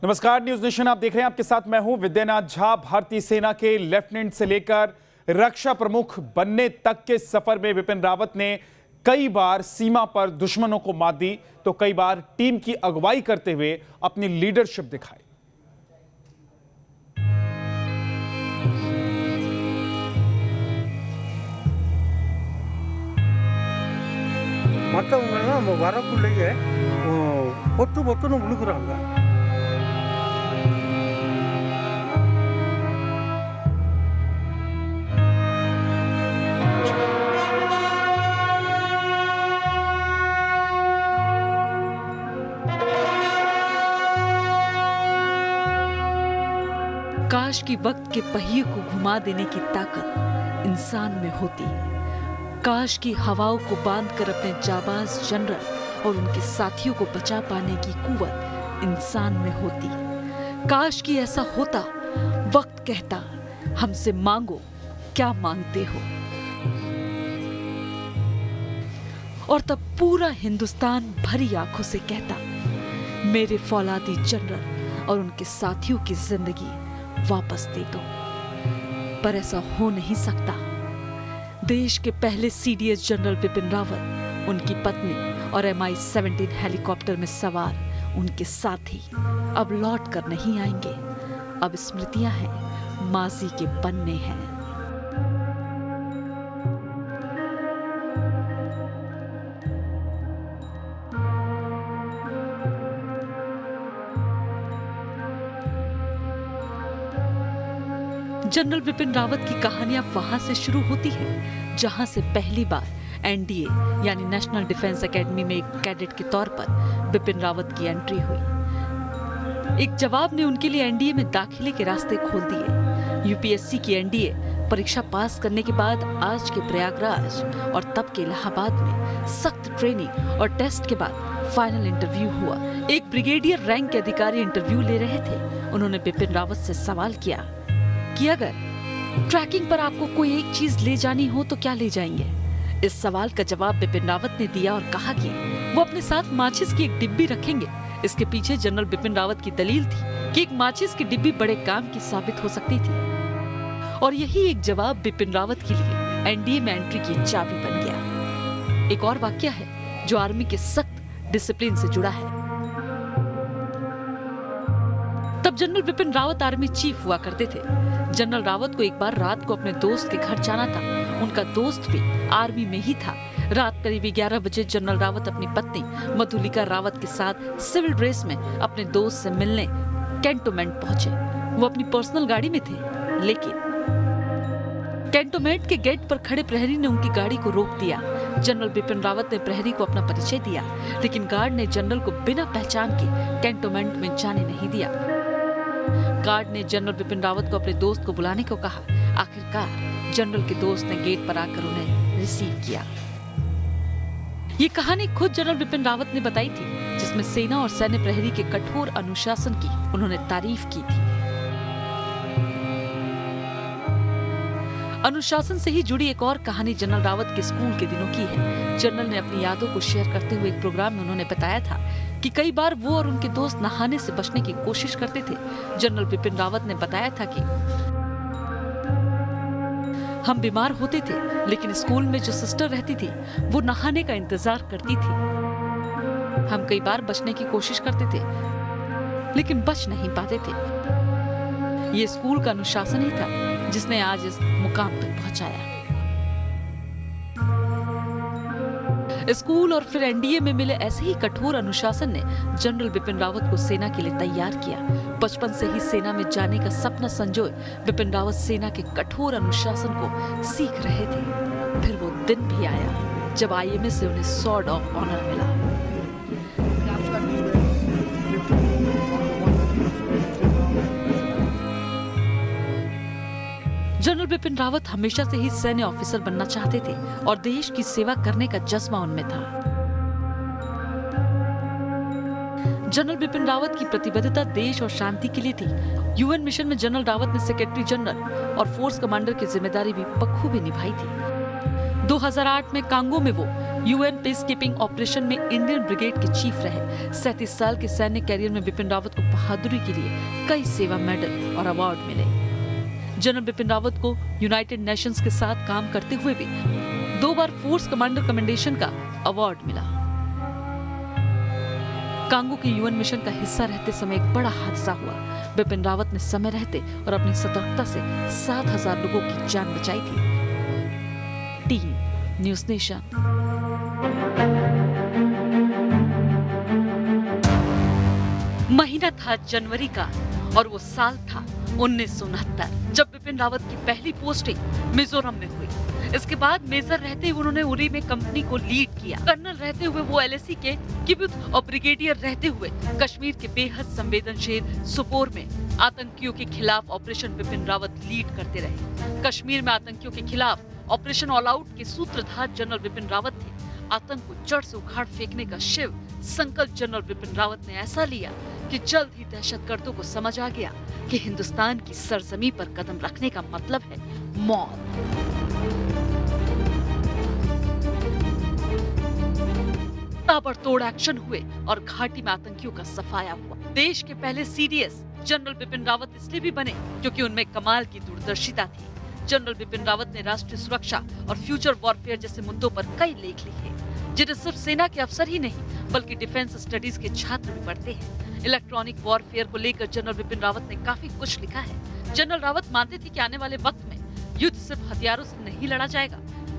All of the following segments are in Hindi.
नमस्कार, न्यूज नेशन आप देख रहे हैं। आपके साथ मैं हूं विद्यानाथ झा। भारतीय सेना के लेफ्टिनेंट से लेकर रक्षा प्रमुख बनने तक के सफर में विपिन रावत ने कई बार सीमा पर दुश्मनों को मात दी तो कई बार टीम की अगुवाई करते हुए अपनी लीडरशिप दिखाई। மற்றவங்கன்னா நம்ம வரக்குள்ளேயே பொத்து பொத்துன்னு விழுகுறாங்க. काश की वक्त के पहिए को घुमा देने की ताकत इंसान में होती। काश की हवाओं को बांधकर अपने जाबाज जनरल और उनके साथियों को बचा पाने की कुव्वत इंसान में होती। काश की ऐसा होता, वक्त कहता हमसे मांगो क्या मांगते हो, और तब पूरा हिंदुस्तान भरी आंखों से कहता मेरे फौलादी जनरल और उनके साथियों की जिंदगी वापस दे दो। पर ऐसा हो नहीं सकता। देश के पहले सीडीएस जनरल विपिन रावत, उनकी पत्नी और MI-17 हेलीकॉप्टर में सवार उनके साथी अब लौट कर नहीं आएंगे। अब स्मृतियां हैं, माजी के पन्ने हैं। जनरल विपिन रावत की कहानियां वहां से शुरू होती है जहां से पहली बार एनडीए यानी नेशनल डिफेंस एकेडमी में एक कैडेट के तौर पर विपिन रावत की एंट्री हुई। एक जवाब ने उनके लिए एनडीए में दाखिले के रास्ते खोल दिए। यूपीएससी की एनडीए परीक्षा पास करने के बाद आज के प्रयागराज और तब के इलाहाबाद में सख्त ट्रेनिंग और टेस्ट के बाद फाइनल इंटरव्यू हुआ। एक ब्रिगेडियर रैंक के अधिकारी इंटरव्यू ले रहे थे। उन्होंने विपिन रावत से सवाल किया कि अगर ट्रैकिंग पर आपको कोई एक चीज ले जानी हो तो क्या ले जाएंगे। इस सवाल का जवाब विपिन रावत ने दिया और कहा कि वो अपने साथ माचिस की एक डिब्बी रखेंगे। इसके पीछे जनरल विपिन रावत की दलील थी कि एक माचिस की डिब्बी बड़े काम की साबित हो सकती थी, और यही एक जवाब विपिन रावत के लिए एनडीए में एंट्री की चाबी बन गया। एक और वाकया है जो आर्मी के सख्त डिसिप्लिन से जुड़ा है। तब general Vipin Rawat army chief हुआ करते थे। जनरल रावत को एक बार रात को अपने दोस्त के घर जाना था। उनका दोस्त भी आर्मी में ही था। रात करीब 11 बजे जनरल रावत अपनी पत्नी मधुलिका रावत के साथ सिविल ड्रेस में अपने दोस्त से मिलने कैंटोनमेंट पहुंचे। वो अपनी पर्सनल गाड़ी में थे, लेकिन कैंटोनमेंट के गेट पर खड़े प्रहरी ने उनकी गाड़ी को रोक दिया। जनरल विपिन रावत ने प्रहरी को अपना परिचय दिया, लेकिन गार्ड ने जनरल को बिना पहचान के कैंटोनमेंट में जाने नहीं दिया। गार्ड ने जनरल विपिन रावत को अपने दोस्त को बुलाने को कहा। आखिरकार जनरल के दोस्त ने गेट पर आकर उन्हें रिसीव किया। ये कहानी खुद जनरल विपिन रावत ने बताई थी, जिसमें सेना और सैन्य प्रहरी के कठोर अनुशासन की उन्होंने तारीफ की थी। अनुशासन से ही जुड़ी एक और कहानी जनरल रावत के स्कूल के दिनों की है। जनरल ने अपनी यादों को शेयर करते हुए एक प्रोग्राम में उन्होंने बताया था कि कई बार वो और उनके दोस्त नहाने से बचने की कोशिश करते थे। जनरल विपिन रावत ने बताया था कि हम बीमार होते थे, लेकिन स्कूल में जो सिस्टर रहती थी वो नहाने का इंतजार करती थी। हम कई बार बचने की कोशिश करते थे, लेकिन बच नहीं पाते थे। ये स्कूल का अनुशासन ही था जिसने आज इस मुकाम तक पहुंचाया। स्कूल और फिर एनडीए में मिले ऐसे ही कठोर अनुशासन ने जनरल विपिन रावत को सेना के लिए तैयार किया। बचपन से ही सेना में जाने का सपना संजोए विपिन रावत सेना के कठोर अनुशासन को सीख रहे थे। फिर वो दिन भी आया जब आईएमए से उन्हें सॉर्ड ऑफ ऑनर मिला। जनरल विपिन रावत हमेशा से ही सैन्य ऑफिसर बनना चाहते थे और देश की सेवा करने का जज्बा उनमें था। जनरल विपिन रावत की प्रतिबद्धता देश और शांति के लिए थी। यूएन मिशन में जनरल रावत ने सेक्रेटरी जनरल और फोर्स कमांडर की जिम्मेदारी भी बखूबी निभाई थी। 2008 में कांगो में वो यूएन पीस कीपिंग ऑपरेशन में इंडियन ब्रिगेड के चीफ रहे। 37 साल के सैन्य कैरियर में बिपिन रावत को बहादुरी के लिए कई सेवा मेडल और अवार्ड मिले। जनरल बिपिन रावत को यूनाइटेड नेशंस के साथ काम करते हुए भी 2 बार फोर्स कमांडर कमेंडेशन का अवार्ड मिला। कांगो के यूएन मिशन का हिस्सा रहते समय एक बड़ा हादसा हुआ। बिपिन रावत ने समय रहते और अपनी सतर्कता से 7,000 लोगों की जान बचाई थी। Team news nation. महीना था जनवरी का और वो साल था 1969, जब बिपिन रावत की पहली पोस्टिंग मिजोरम में हुई। इसके बाद मेजर रहते हुए उन्होंने उरी में कंपनी को लीड किया। कर्नल रहते हुए वो एलएसी के किबुत्ज और ब्रिगेडियर रहते हुए कश्मीर के बेहद संवेदनशील सोपोर में आतंकियों के खिलाफ ऑपरेशन बिपिन रावत लीड करते रहे। कश्मीर में आतंकियों के खिलाफ ऑपरेशन ऑल आउट के सूत्रधार जनरल बिपिन रावत थे। आतंक को जड़ से उखाड़ फेंकने का शिव संकल्प जनरल बिपिन रावत ने ऐसा लिया कि जल्द ही दहशतगर्दों को समझ आ गया कि हिंदुस्तान की सरजमी पर कदम रखने का मतलब है मौत। ताबड़तोड़ एक्शन हुए और घाटी में आतंकियों का सफाया हुआ। देश के पहले सीडीएस जनरल बिपिन रावत इसलिए भी बने क्योंकि उनमें कमाल की दूरदर्शिता थी। जनरल बिपिन रावत ने राष्ट्रीय सुरक्षा और फ्यूचर वॉरफेयर जैसे मुद्दों पर कई लेख लिखे, जिन्हें सिर्फ सेना के अफसर ही नहीं बल्कि डिफेंस स्टडीज के छात्र भी पढ़ते हैं। इलेक्ट्रॉनिक वॉरफेयर को लेकर जनरल बिपिन रावत ने काफी कुछ लिखा है। जनरल रावत मानते थे कि आने वाले वक्त में युद्ध सिर्फ हथियारों से नहीं लड़ा जाएगा,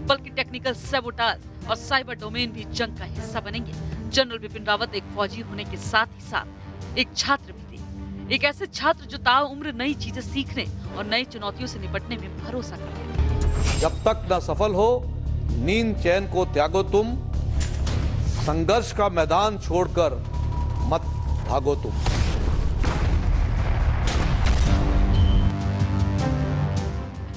बल्कि टेक्निकल सैबोटाज और साइबर डोमेन भी जंग का हिस्सा बनेंगे। जनरल बिपिन रावत एक फौजी होने के साथ ही साथ एक छात्र भी थे। एक ऐसे छात्र जो ताउम्र नई चीजें सीखने और नई चुनौतियों से निपटने में भरोसा करते थे। जब तक न सफल हो नींद चैन को त्यागो तुम, संघर्ष का मैदान छोड़कर मत भागो तुम।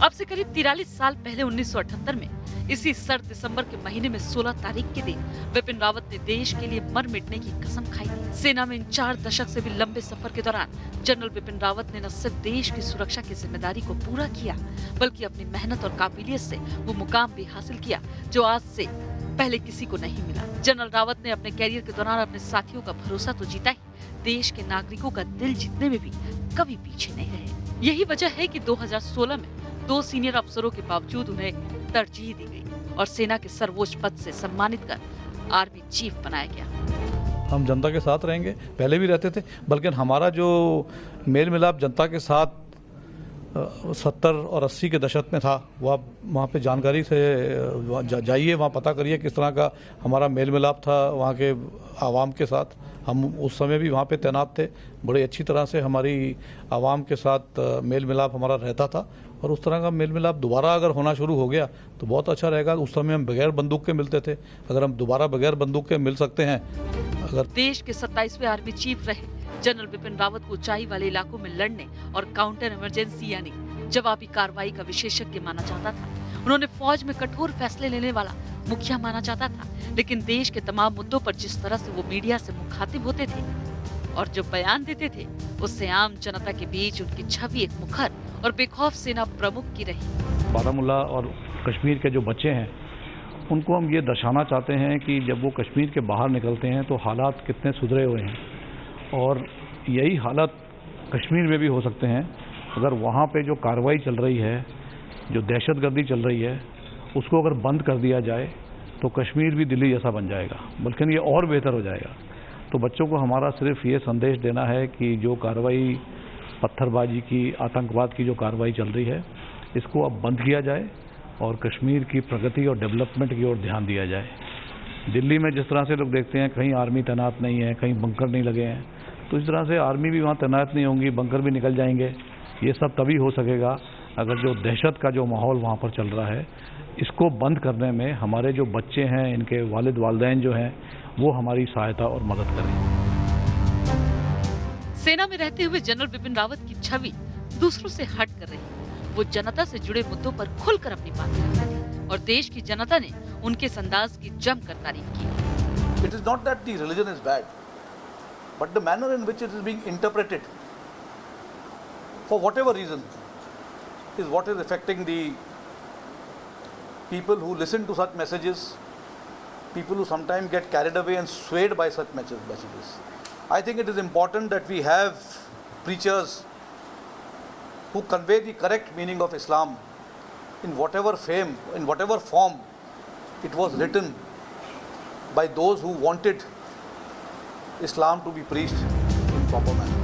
अब से करीब 43 साल पहले 1978 में इसी सर्द दिसंबर के महीने में 16 तारीख के दिन बिपिन रावत ने देश के लिए मर मिटने की कसम खाई थी। सेना में इन 4 दशक से भी लंबे सफर के दौरान जनरल बिपिन रावत ने न सिर्फ देश की सुरक्षा की जिम्मेदारी को पूरा किया, बल्कि अपनी मेहनत और काबिलियत से वो मुकाम भी हासिल किया जो आज से पहले किसी को नहीं मिला। जनरल रावत ने अपने कैरियर के दौरान अपने साथियों का भरोसा तो जीता ही, देश के नागरिकों का दिल जीतने में भी कभी पीछे नहीं रहे। यही वजह है कि 2016 में 2 सीनियर अफसरों के बावजूद उन्हें तरजीह दी गई और सेना के सर्वोच्च पद से सम्मानित कर आर्मी चीफ बनाया गया। हम जनता के साथ रहेंगे, पहले भी रहते थे, बल्कि हमारा जो मेल मिलाप जनता के साथ 70 और 80 के दशक में था, वो आप वहाँ पे जानकारी से जाइए, वहाँ पता करिए किस तरह का हमारा मेल मिलाप था वहाँ के आवाम के साथ। हम उस समय भी वहाँ पे तैनात थे, बड़ी अच्छी तरह से हमारी आवाम के साथ मेल मिलाप हमारा रहता था। और उस तरह का मेल मिलाप दोबारा अगर होना शुरू हो गया तो बहुत अच्छा रहेगा। उस समय हम बगैर बंदूक के मिलते थे, अगर हम दोबारा बगैर बंदूक के मिल सकते हैं। अगर देश के 27वें आर्मी चीफ रहे जनरल बिपिन रावत को ऊंचाई वाले इलाकों में लड़ने और काउंटर इमरजेंसी यानी जवाबी कार्रवाई का विशेषज्ञ माना जाता था। उन्होंने फौज में कठोर फैसले लेने वाला मुखिया माना जाता था, लेकिन देश के तमाम मुद्दों पर जिस तरह से वो मीडिया से मुखातिब होते थे और जो बयान देते थे, उससे आम जनता के बीच उनकी छवि एक मुखर और बेखौफ सेना प्रमुख की रही। बारामूला और कश्मीर के जो बच्चे हैं उनको हम ये दर्शाना चाहते हैं कि जब वो कश्मीर के बाहर निकलते हैं तो हालात कितने सुधरे हुए हैं, और यही हालात कश्मीर में भी हो सकते हैं अगर वहाँ पे जो कार्रवाई चल रही है, जो दहशतगर्दी चल रही है, उसको अगर बंद कर दिया जाए तो कश्मीर भी दिल्ली जैसा बन जाएगा, बल्कि ये और बेहतर हो जाएगा। तो बच्चों को हमारा सिर्फ ये संदेश देना है कि जो कार्रवाई पत्थरबाजी की, आतंकवाद की जो कार्रवाई चल रही है, इसको अब बंद किया जाए और कश्मीर की प्रगति और डेवलपमेंट की ओर ध्यान दिया जाए। दिल्ली में जिस तरह से लोग देखते हैं कहीं आर्मी तैनात नहीं है, कहीं बंकर नहीं लगे हैं, तो इस तरह से आर्मी भी वहाँ तैनात नहीं होंगी, बंकर भी निकल जाएंगे। ये सब तभी हो सकेगा अगर जो दहशत का जो माहौल वहाँ पर चल रहा है, इसको बंद करने में हमारे जो बच्चे हैं, इनके वालिद वालिदैन जो हैं, वो हमारी सहायता और मदद करें। सेना में रहते हुए जनरल बिपिन रावत की छवि दूसरों से हट कर रही। वो जनता से जुड़े मुद्दों पर खुलकर अपनी बातें रखते थे और देश की जनता ने उनके इस अंदाज की जमकर तारीफ की। It is not that the religion is bad, but the manner in which it is being interpreted, for whatever reason, is what is affecting the people who listen to such messages people who sometimes get carried away and swayed by such messages. I think it is important that we have preachers who convey the correct meaning of Islam in whatever form it was written by those who wanted Islam to be preached in proper manner.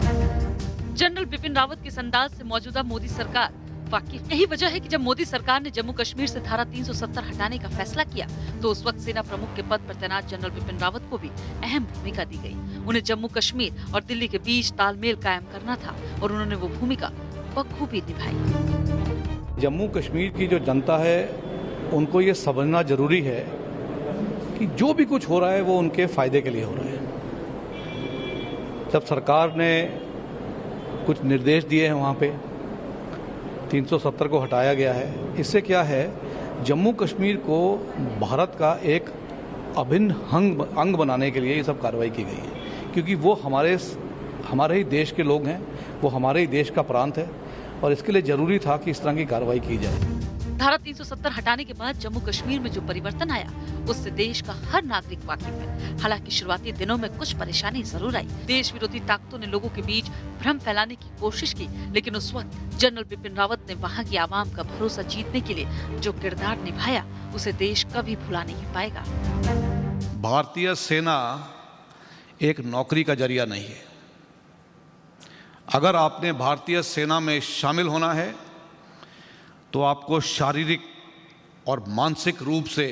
General Bipin Rawat के इस अंदाज से मौजूदा मोदी सरकार वाकिफ। यही वजह है कि जब मोदी सरकार ने जम्मू कश्मीर से धारा 370 हटाने का फैसला किया तो उस वक्त सेना प्रमुख के पद पर तैनात जनरल बिपिन रावत को भी अहम भूमिका दी गई। उन्हें जम्मू कश्मीर और दिल्ली के बीच तालमेल कायम करना था और उन्होंने वो भूमिका बखूबी निभाई। जम्मू कश्मीर की जो जनता है उनको ये समझना जरूरी है कि जो भी कुछ हो रहा है वो उनके फायदे के लिए हो रहा है। जब सरकार ने कुछ निर्देश दिए हैं वहाँ पे 370 को हटाया गया है, इससे क्या है, जम्मू कश्मीर को भारत का एक अभिन्न अंग बनाने के लिए ये सब कार्रवाई की गई है, क्योंकि वो हमारे ही देश के लोग हैं, वो हमारे ही देश का प्रांत है और इसके लिए जरूरी था कि इस तरह की कार्रवाई की जाए। धारा 370 हटाने के बाद जम्मू कश्मीर में जो परिवर्तन आया उससे देश का हर नागरिक वाकिफ है। हालांकि शुरुआती दिनों में कुछ परेशानी जरूर आई। देश विरोधी ताकतों ने लोगों के बीच भ्रम फैलाने की कोशिश की, लेकिन उस वक्त जनरल बिपिन रावत ने वहां की आवाम का भरोसा जीतने के लिए जो किरदार निभाया उसे देश कभी भुला नहीं पाएगा। भारतीय सेना एक नौकरी का जरिया नहीं है। अगर आपने भारतीय सेना में शामिल होना है तो आपको शारीरिक और मानसिक रूप से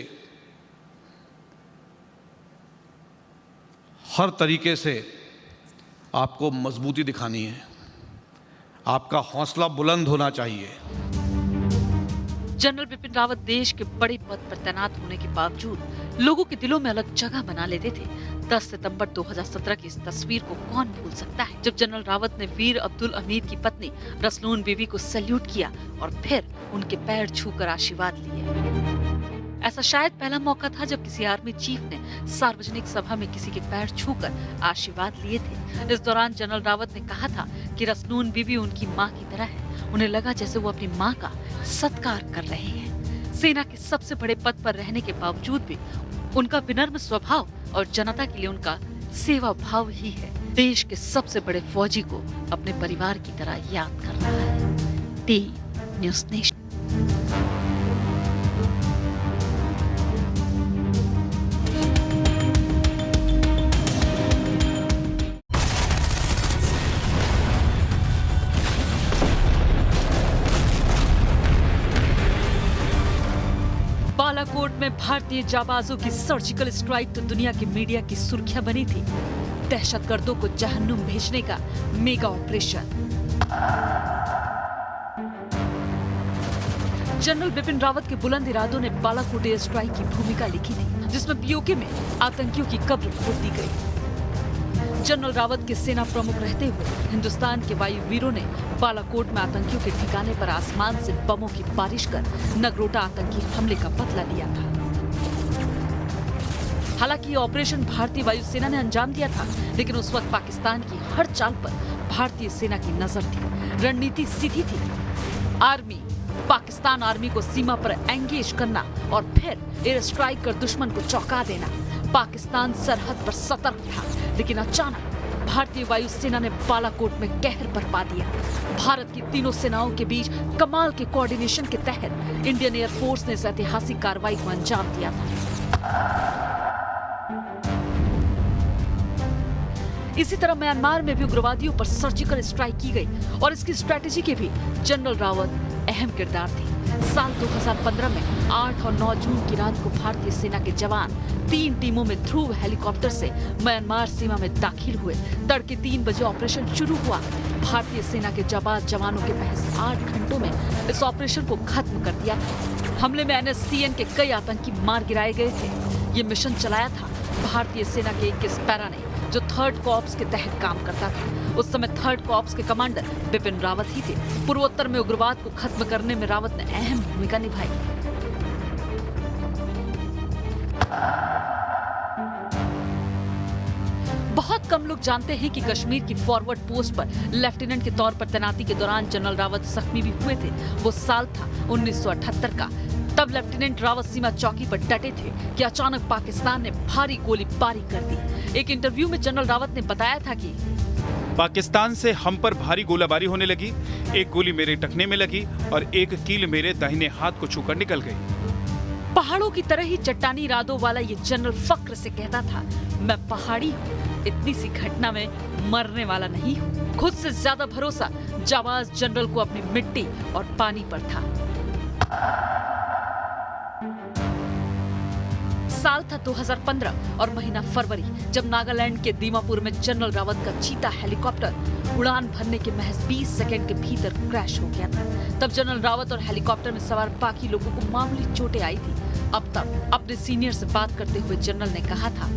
हर तरीके से आपको मजबूती दिखानी है। आपका हौसला बुलंद होना चाहिए। जनरल बिपिन रावत देश के बड़े पद पर तैनात होने के बावजूद लोगों के दिलों में अलग जगह बना लेते थे। 10 सितंबर 2017 की इस तस्वीर को कौन भूल सकता है, जब जनरल रावत ने वीर अब्दुल हमीद की पत्नी रसलून बीबी को सैल्यूट किया और फिर उनके पैर छूकर आशीर्वाद लिए। ऐसा शायद पहला मौका था जब किसी आर्मी चीफ ने सार्वजनिक सभा में किसी के पैर छूकर आशीर्वाद लिए थे। इस दौरान जनरल रावत ने कहा था कि रसलून बीबी उनकी माँ की तरह है। उन्हें लगा जैसे वो अपनी माँ का सत्कार कर रहे हैं। सेना के सबसे बड़े पद पर रहने के बावजूद भी उनका विनम्र स्वभाव और जनता के लिए उनका सेवा भाव ही है देश के सबसे बड़े फौजी को अपने परिवार की तरह याद कर रहा है। T news nation. बालाकोट में भारतीय जाबाजों की सर्जिकल स्ट्राइक तो दुनिया की मीडिया की सुर्खियां बनी थी। दहशतगर्दों को जहन्नुम भेजने का mega operation. General Bipin Rawat के बुलंद इरादों ने बालाकोट एयर स्ट्राइक की भूमिका लिखी थी, जिसमें पीओके में आतंकियों की कब्र खोद दी गई। जनरल रावत के सेना प्रमुख रहते हुए हिंदुस्तान के वायुवीरों ने बालाकोट में आतंकियों के ठिकाने पर आसमान से बमों की बारिश कर नगरोटा आतंकी हमले का बदला लिया था। हालांकि ये ऑपरेशन भारतीय वायुसेना ने अंजाम दिया था, लेकिन उस वक्त पाकिस्तान की हर चाल पर भारतीय सेना की नजर थी। रणनीति सीधी थी, पाकिस्तान आर्मी को सीमा पर एंगेज करना और फिर एयर स्ट्राइक कर दुश्मन को चौंका देना। पाकिस्तान सरहद पर सतर्क था, लेकिन अचानक भारतीय वायुसेना ने बालाकोट में कहर बरपा दिया। भारत की तीनों सेनाओं के बीच कमाल के कोऑर्डिनेशन के तहत इंडियन एयर फोर्स ने इस ऐतिहासिक कार्रवाई को अंजाम दिया था। इसी तरह म्यांमार में भी उग्रवादियों पर सर्जिकल स्ट्राइक की गई और इसकी स्ट्रेटेजी के भी जनरल रावत अहम किरदार थे। साल 2015 में 8 और 9 जून की रात को भारतीय सेना के जवान 3 टीमों में ध्रुव हेलीकॉप्टर से म्यांमार सीमा में दाखिल हुए। तड़के 3 बजे ऑपरेशन शुरू हुआ। भारतीय सेना के जाबाज जवानों के महज 8 घंटों में इस ऑपरेशन को खत्म कर दिया। हमले में NSCN के कई आतंकी मार गिराए गए थे। ये मिशन चलाया था भारतीय सेना के 21 पैरा ने, जो 3rd कॉर्प्स के तहत काम करता था। उस समय 3rd कॉर्प्स के कमांडर बिपिन रावत ही थे। पूर्वोत्तर में उग्रवाद को खत्म करने में रावत ने अहम भूमिका निभाई। बहुत कम लोग जानते हैं कि कश्मीर की फॉरवर्ड पोस्ट पर लेफ्टिनेंट के तौर पर तैनाती के दौरान जनरल रावत जख्मी भी हुए थे। वो साल था 1978 का, तब लेफ्टिनेंट रावत सीमा चौकी पर डटे थे कि अचानक पाकिस्तान ने भारी गोलीबारी कर दी। एक इंटरव्यू में जनरल रावत ने बताया था कि पाकिस्तान से हम पर भारी गोलाबारी होने लगी। एक गोली मेरे टखने में लगी और एक कील मेरे दाहिने हाथ को छूकर निकल गई। पहाड़ों की तरह ही चट्टानी इरादों वाला ये जनरल फक्र से कहता था, मैं पहाड़ी हूँ, इतनी सी घटना में मरने वाला नहीं हूँ। खुद से ज्यादा भरोसा जाबाज जनरल को अपनी मिट्टी और पानी पर था। साल था 2015 और महीना फरवरी, जब नागालैंड के दीमापुर में जनरल रावत का चीता हेलीकॉप्टर उड़ान भरने के महज 20 सेकंड के भीतर क्रैश हो गया था। तब जनरल रावत और हेलीकॉप्टर में सवार बाकी लोगों को मामूली चोटें आई थी। अब तक अपने सीनियर से बात करते हुए जनरल ने कहा था,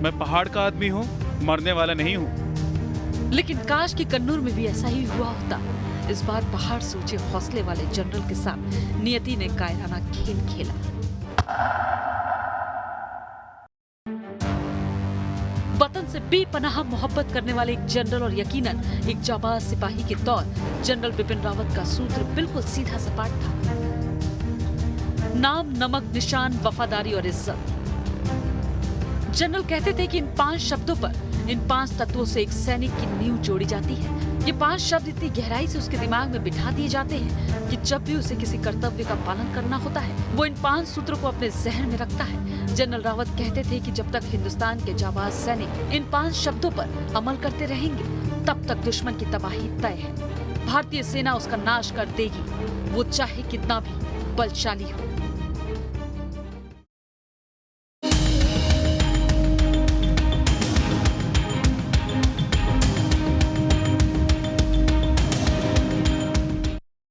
मैं पहाड़ का आदमी हूँ, मरने वाला नहीं हूँ। लेकिन काश कि कन्नूर में भी ऐसा ही हुआ होता। इस बार पहाड़ से ऊंचे हौसले वाले जनरल के साथ नियति ने कायराना खेल खेला। वतन से बेपनाह मोहब्बत करने वाले एक जनरल और यकीनन एक जाबाज सिपाही के तौर जनरल बिपिन रावत का सूत्र बिल्कुल सीधा सपाट था। नाम, नमक, निशान, वफादारी और इज्जत। जनरल कहते थे कि इन 5 शब्दों पर, इन 5 तत्वों से एक सैनिक की नींव जोड़ी जाती है। ये 5 शब्द इतनी गहराई से उसके दिमाग में बिठा दिए जाते हैं कि जब भी उसे किसी कर्तव्य का पालन करना होता है, वो इन 5 सूत्रों को अपने जहन में रखता है। जनरल रावत कहते थे कि जब तक हिंदुस्तान के जाबाज सैनिक इन 5 शब्दों पर अमल करते रहेंगे, तब तक दुश्मन की तबाही तय है। भारतीय सेना उसका नाश कर देगी, वो चाहे कितना भी बलशाली हो।